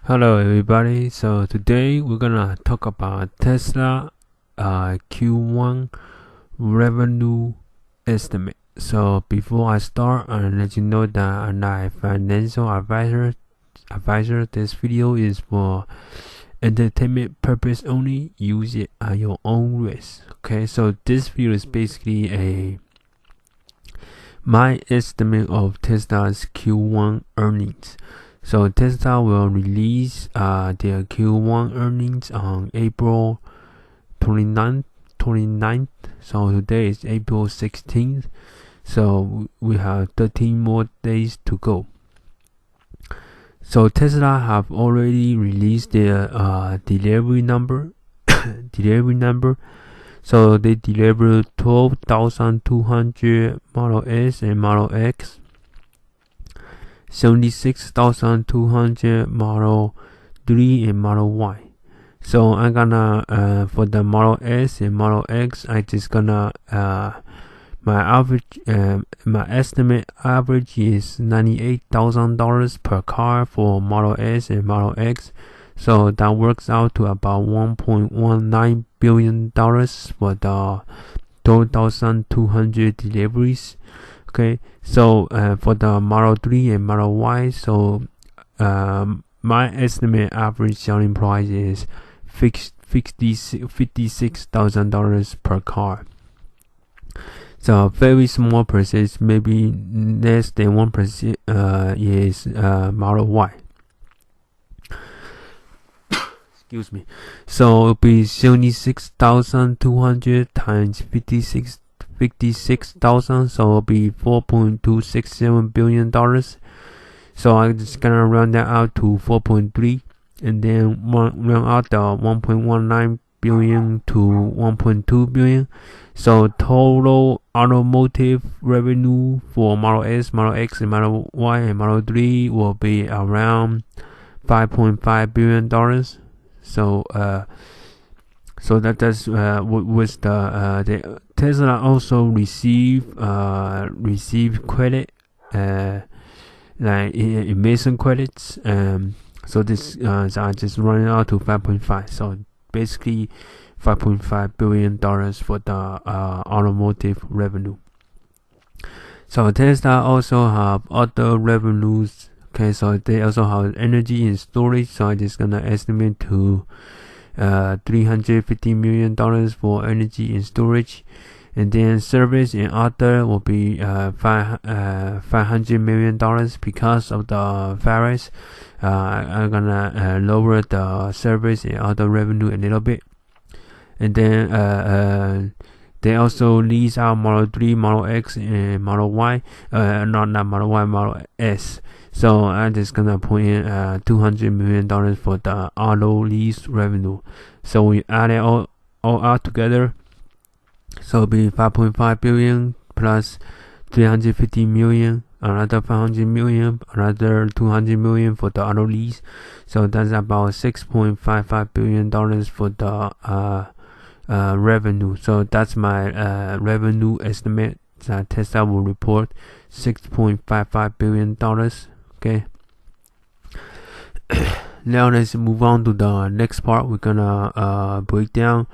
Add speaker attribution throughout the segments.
Speaker 1: Hello everybody, so today we're gonna talk about Tesla Q1 revenue estimate. So before I start, I'll let you know that I'm not a financial advisor. This video is for entertainment purpose only. Use it at your own risk. Okay, so this video is basically my estimate of Tesla's Q1 earnings. So Tesla will release their Q1 earnings on April 29th. So today is April 16th. So we have 13 more days to go. So Tesla have already released their delivery number. So they delivered 12,200 Model S and Model X. 76,200 Model 3 and Model Y. So I'm gonna for the Model S and Model X, I just gonna my estimate average is $98,000 per car for Model S and Model X. So that works out to about $1.19 billion for the 12,200 deliveries. Okay, so for the Model 3 and Model Y, so my estimate average selling price is $56,000 per car. So very small percentage, maybe less than 1% is Model Y. Excuse me. So it'll be 76,200 times 56,000, so it'll be $4.267 billion. So I'm just gonna run that out to 4.3, and then run out the 1.19 billion to 1.2 billion. So total automotive revenue for Model S, Model X, and Model Y and Model 3 will be around $5.5 billion. So that's with the Tesla also receive credit, like emission credits. So this so I just run it out to 5.5. So basically $5.5 billion for the automotive revenue. So Tesla also have other revenues. Okay, so they also have energy and storage. So I'm just gonna estimate to $350 million for energy and storage, and then service and other will be $500 million because of the virus. I'm gonna lower the service and other revenue a little bit, and then they also lease out Model 3, Model X, and Model Y. Not Model Y, Model S. So I'm just gonna put in $200 million for the auto lease revenue. So we add it all out together. So it'll be 5.5 billion plus 350 million, another 500 million, another 200 million for the auto lease. So that's about $6.55 billion for the revenue. So that's my revenue estimate. Tesla will report $6.55 billion. Okay. Now let's move on to the next part. We're gonna break down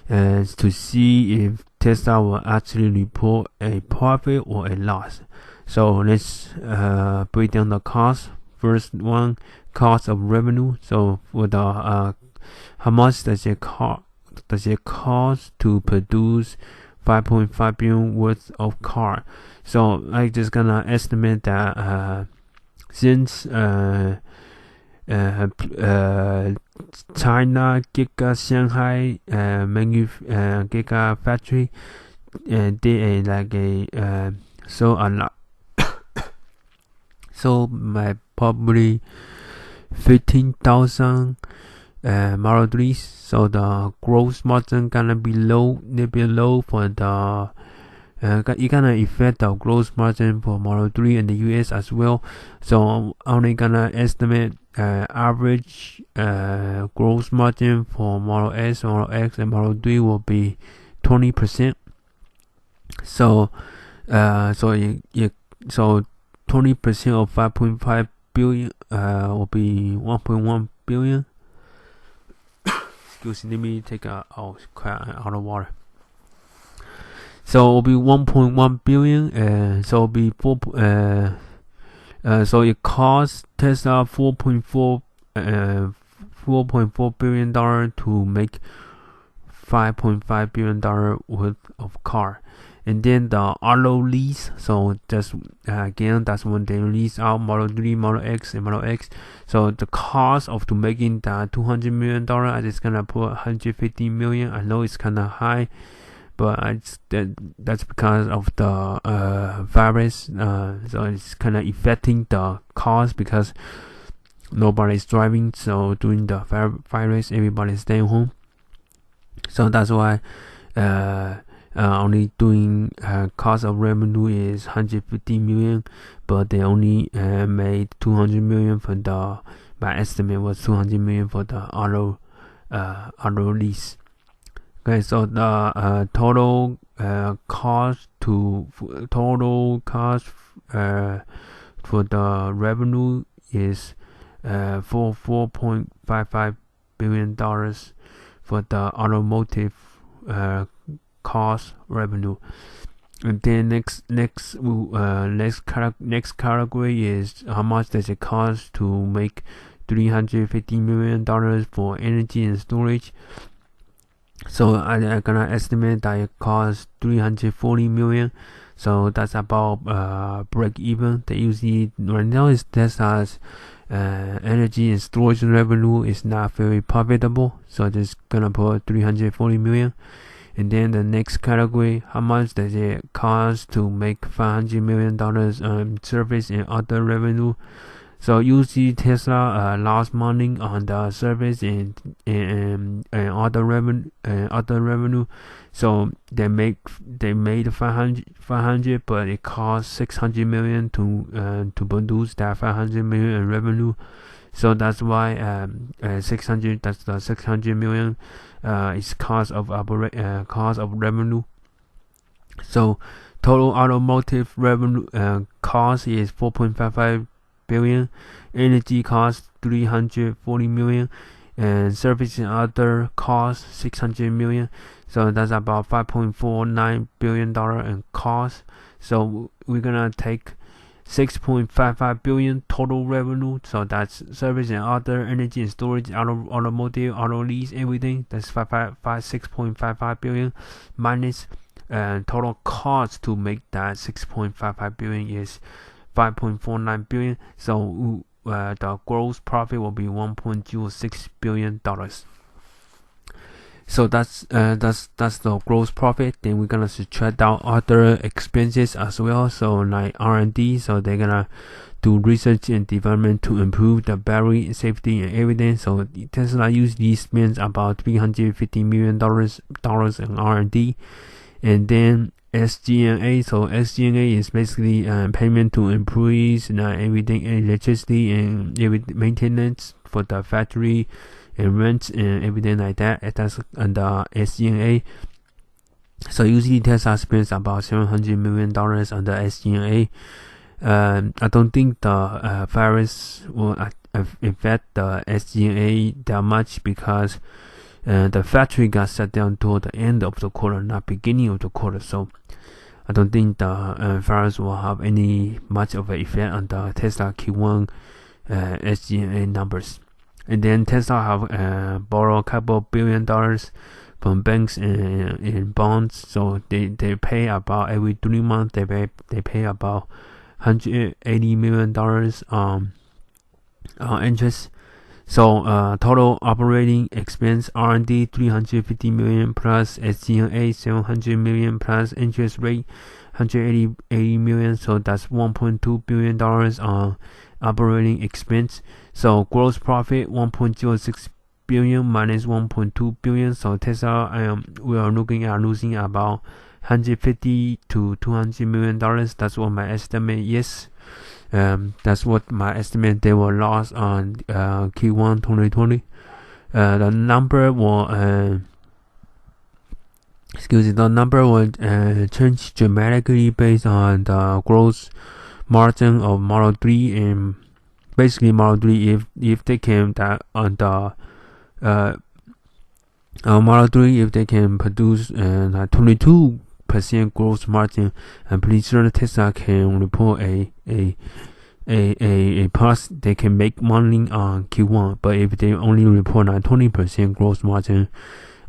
Speaker 1: to see if Tesla will actually report a profit or a loss. So let's break down the cost. First one, cost of revenue. So for the how much does it cost to produce 5.5 billion worth of car? So I'm just gonna estimate that since China Giga Shanghai Giga factory did so a lot so my probably 15,000 Model 3. So the gross margin gonna be low, little bit low for the it gonna affect the gross margin for Model 3 in the US as well. So I'm only gonna estimate average gross margin for Model S, Model X, and Model 3 will be 20%. So 20% of 5.5 billion will be 1.1 billion. Excuse me, let me take a crap out of water. So it'll be 1.1 billion. So it'll be so it costs Tesla 4.4 billion dollar to make $5.5 billion worth of car. And then the auto lease, so just again, that's when they release out Model 3, Model X, and Model X. So the cost of to making that $200 million, I just gonna put 150 million. I know it's kind of high, but that's because of the virus. So it's kind of affecting the cost because nobody's driving. So during the virus, everybody's staying home. So that's why only doing cost of revenue is 150 million, but they only made 200 million for the. My estimate was 200 million for the auto lease. Okay, so the total cost for the revenue is for $4.55 billion for the automotive cost revenue. And then next category is how much does it cost to make $350 million for energy and storage. So I'm gonna estimate that it costs 340 million. So that's about break even. They usually right now is Tesla's energy and storage revenue is not very profitable. So just gonna put 340 million. And then the next category, how much does it cost to make $500 million service and other revenue? So usually Tesla lost money on the service and other revenue. So they made 500, but it cost 600 million to produce that 500 million in revenue. So that's why 600. That's the 600 million is cost of revenue. So total automotive revenue cost is 4.55 billion. Energy cost 340 million, and service and other costs 600 million. So that's about $5.49 billion in cost. So we're gonna take 6.55 billion total revenue. So that's service and other, energy and storage, automotive, auto lease, everything. That's 6.55 billion minus total cost to make that 6.55 billion is 5.49 billion. So the gross profit will be $1.06 billion. So that's the gross profit. Then we're gonna subtract out other expenses as well. So like R&D. So they're gonna do research and development to improve the battery safety and everything. So Tesla usually spends about $350 million in R&D. And then SG&A. So SG&A is basically payment to employees and everything, electricity and maintenance for the factory and rent and everything like that. That's under SG&A. So usually Tesla spends about $700 million on the SG&A. I don't think the virus will affect the SG&A that much because the factory got shut down toward the end of the quarter, not beginning of the quarter. So I don't think the virus will have any much of an effect on the Tesla Q1 SG&A numbers. And then Tesla have borrowed a couple $billion from banks and bonds. So they pay about every 3 months. They pay about $180 million interest. So total operating expense R&D 350 million plus SG&A 700 million plus interest rate 180 million. So that's $1.2 billion on operating expense. So gross profit 1.06 billion minus 1.2 billion. So Tesla we are looking at losing about 150 to $200 million. That's what my estimate is. That's what my estimate they will lose on Q1 2020. The number will change dramatically based on the gross margin of Model 3 and basically Model 3, if they can that on the Model 3, if they can produce 22% gross margin, I'm pretty sure Tesla can report a plus. They can make money on Q1. But if they only report 20% gross margin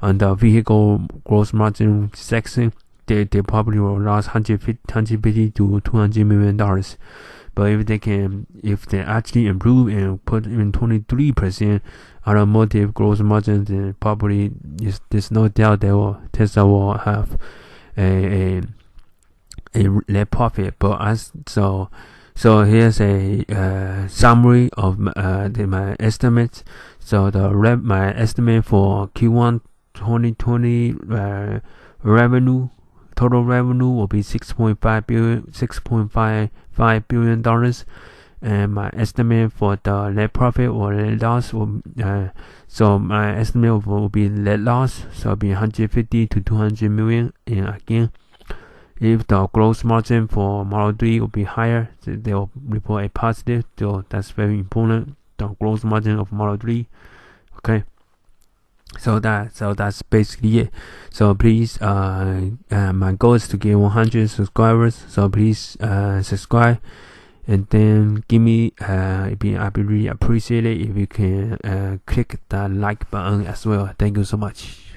Speaker 1: on the vehicle gross margin section, they probably will lose 150 to $200 million. But if they actually improve and put in 23% automotive gross margin, then probably there's no doubt Tesla will have a net profit. But so here's a summary of my estimates. So my estimate for Q1 2020 total revenue will be $6.55 billion, and my estimate for the net profit or net loss so my estimate will be net loss, so it'll be 150 to 200 million. And again, if the gross margin for Model 3 will be higher, they'll report a positive. So that's very important, the gross margin of Model 3. Okay. So that's basically it. So please, my goal is to get 100 subscribers. So please subscribe, and then give me I'd be really appreciate it if you can click the like button as well. Thank you so much.